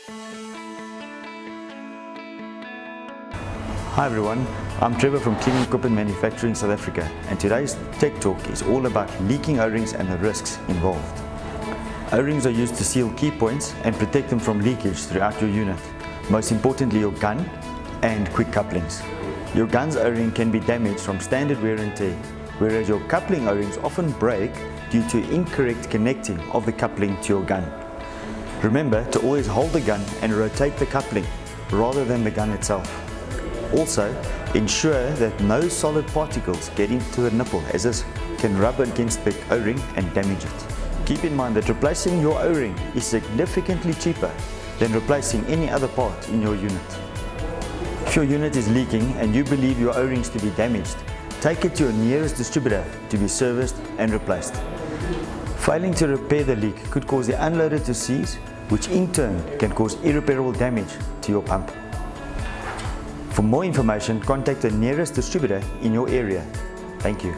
Hi everyone, I'm Trevor from Cleaning Equipment Manufacturing South Africa, and today's Tech Talk is all about leaking O-rings and the risks involved. O-rings are used to seal key points and protect them from leakage throughout your unit, most importantly your gun and quick couplings. Your gun's O-ring can be damaged from standard wear and tear, whereas your coupling O-rings often break due to incorrect connecting of the coupling to your gun. Remember to always hold the gun and rotate the coupling rather than the gun itself. Also, ensure that no solid particles get into the nipple, as this can rub against the O-ring and damage it. Keep in mind that replacing your O-ring is significantly cheaper than replacing any other part in your unit. If your unit is leaking and you believe your O-rings to be damaged, take it to your nearest distributor to be serviced and replaced. Failing to repair the leak could cause the unloader to seize, which in turn can cause irreparable damage to your pump. For more information, contact the nearest distributor in your area. Thank you.